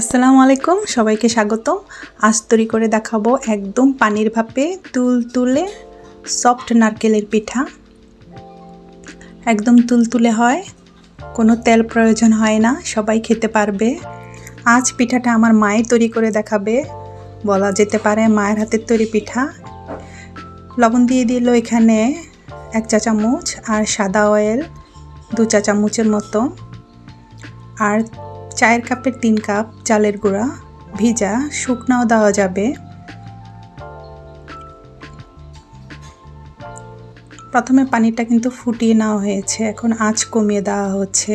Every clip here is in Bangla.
আসসালামু আলাইকুম, সবাইকে স্বাগত। আজ তৈরি করে দেখাবো একদম পানির ভাপে তুলতুলে সফট নারকেলের পিঠা। একদম তুলতুলে হয়, কোনো তেল প্রয়োজন হয় না, সবাই খেতে পারবে। আজ পিঠাটা আমার মাই তৈরি করে দেখাবে, বলা যেতে পারে মায়ের হাতের তৈরি পিঠা। লবণ দিয়ে দিল এখানে 1 চা চামচ, আর সাদা অয়েল 2 চা চামচের মতো, আর চায়ের কাপের 3 কাপ চালের গুঁড়া ভিজা, শুকনাও দেওয়া যাবে। প্রথমে পানিটা কিন্তু ফুটিয়ে নেওয়া হয়েছে, এখন আঁচ কমিয়ে দেওয়া হচ্ছে।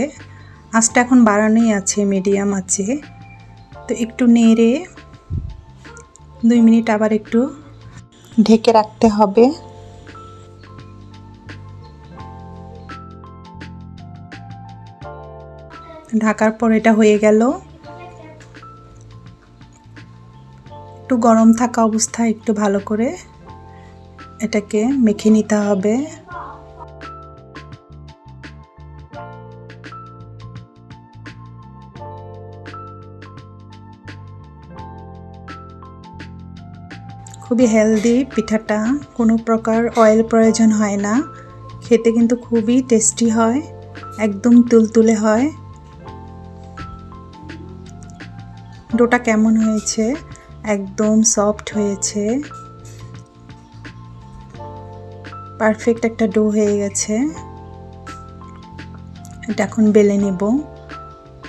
আঁচটা এখন বাড়ানোই আছে, মিডিয়াম আছে। তো একটু নেড়ে 2 মিনিট আবার একটু ঢেকে রাখতে হবে। ঢাকার পর এটা হয়ে গেল। একটু গরম থাকা অবস্থায় একটু ভালো করে এটাকে মেখে নিতে হবে। খুবই হেলদি পিঠাটা, কোনো প্রকার অয়েল প্রয়োজন হয় না। খেতে কিন্তু খুবই টেস্টি হয়, একদম তুলতুলে হয়। ডোটা কেমন হয়েছে? একদম সফট হয়েছে, পারফেক্ট একটা ডো হয়ে গেছে। এটা এখন বেলে নেব।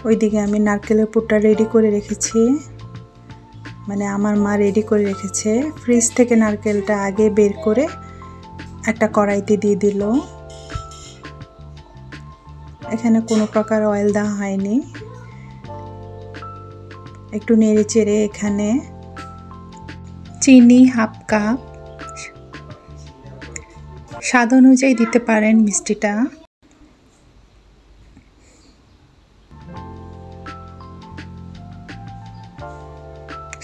ওইদিকে আমি নারকেলের পুরটা রেডি করে রেখেছি, মানে আমার মা রেডি করে রেখেছে। ফ্রিজ থেকে নারকেলটা আগে বের করে একটা কড়াইতে দিয়ে দিল। এখানে কোনো প্রকার অয়েল দেওয়া হয়নি। একটু নেড়ে চেড়ে এখানে চিনি হাফ কাপ, স্বাদ অনুযায়ী দিতে পারেন মিষ্টিটা।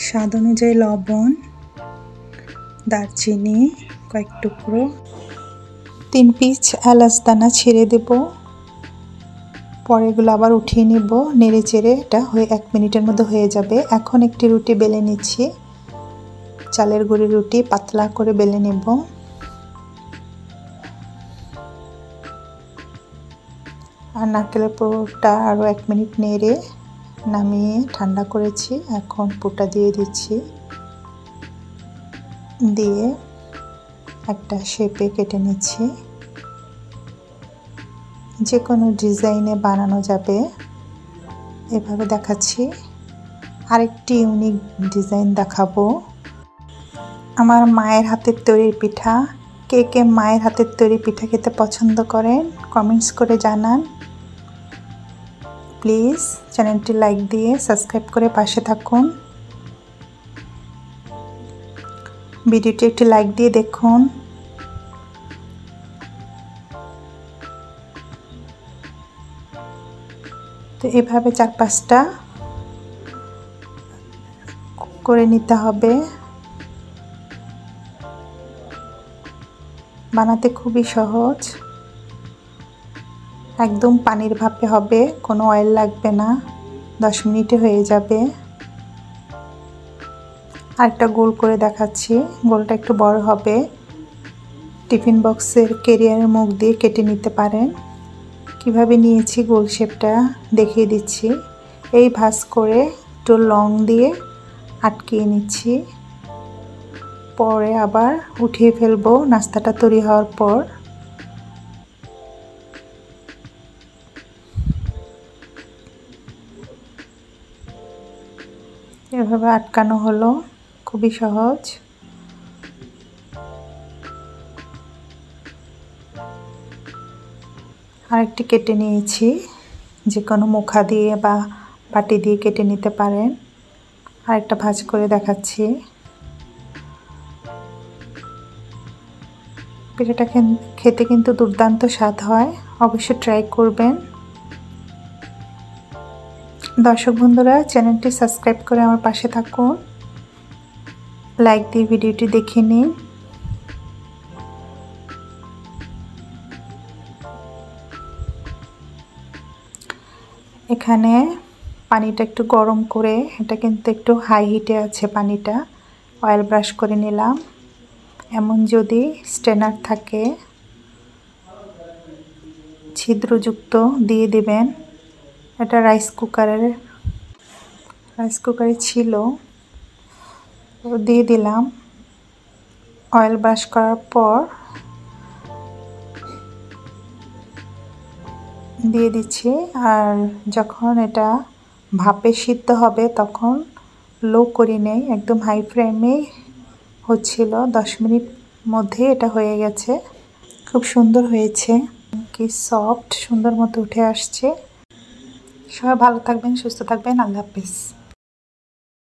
স্বাদ অনুযায়ী লবণ, দারচিনি কয়েক টুকরো, 3 পিস এলাচ দানা ছেড়ে দেব। পরে এগুলো আবার উঠিয়ে নেব, নেড়ে চেড়ে। এটা হয়ে 1 মিনিটের মধ্যে হয়ে যাবে। এখন একটি রুটি বেলে নিচ্ছি, চালের গুঁড়ির রুটি পাতলা করে বেলে নেব। আর নারকেলের পুরটা আরও 1 মিনিট নেড়ে নামিয়ে ঠান্ডা করেছি। এখন পুরটা দিয়ে দিচ্ছি, দিয়ে একটা শেপে কেটে নিচ্ছি। যে কোনো ডিজাইনে বানানো যাবে, এভাবে দেখাচ্ছি। আরেকটি ইউনিক ডিজাইন দেখাবো। আমার মায়ের হাতের তৈরি পিঠা। কে কে মায়ের হাতের তৈরি পিঠা খেতে পছন্দ করেন কমেন্টস করে জানান। প্লিজ চ্যানেলটি লাইক দিয়ে সাবস্ক্রাইব করে পাশে থাকুন। ভিডিওটি একটি লাইক দিয়ে দেখুন। তো এভাবে 4-5টা করে নিতে হবে। বানাতে খুবই সহজ, একদম পানির ভাপে হবে, কোনো অয়েল লাগবে না, 10 মিনিটে হয়ে যাবে। আরেকটা গোল করে দেখাচ্ছি, গোলটা একটু বড় হবে। টিফিন বক্সের ক্যারিয়ারের মুখ দিয়ে কেটে নিতে পারেন। কিভাবে নিয়েছি গোল শেপটা দেখিয়ে দিচ্ছি। এই ভাঁজ করে একটু লং দিয়ে আটকিয়ে নিচ্ছি, পরে আবার উঠিয়ে ফেলবো নাস্তাটা তৈরি হওয়ার পর। এভাবে আটকানো হলো, খুবই সহজ। আরেকটি কেটে নিয়েছি, যে কোনো মুখা দিয়ে বা বাটি দিয়ে কেটে নিতে পারেন। আরেকটা ভাঁজ করে দেখাচ্ছি। পিঠাটা খেতে কিন্তু দুর্দান্ত স্বাদ হয়, অবশ্যই ট্রাই করবেন। দর্শক বন্ধুরা, চ্যানেলটি সাবস্ক্রাইব করে আমার পাশে থাকুন, লাইক দিয়ে ভিডিওটি দেখে নিন। এখানে পানিটা একটু গরম করে, এটা কিন্তু একটু হাই হিটে আছে পানিটা, অয়েল ব্রাশ করে নিলাম। এমন যদি স্ট্রেনার থাকে ছিদ্রযুক্ত দিয়ে দিবেন। এটা রাইস কুকারে ছিল, তো দিয়ে দিলাম। অয়েল ব্রাশ করার পর দিয়ে দিচ্ছি। আর যখন এটা ভাপে সিদ্ধ হবে তখন লো করে নেই, একদম হাই ফ্লেমে হচ্ছিল। 10 মিনিট মধ্যে এটা হয়ে গেছে, খুব সুন্দর হয়েছে, কি সফট সুন্দর মতো উঠে আসছে। সবাই ভালো থাকবেন, সুস্থ থাকবেন, আল্লাহ হাফেজ।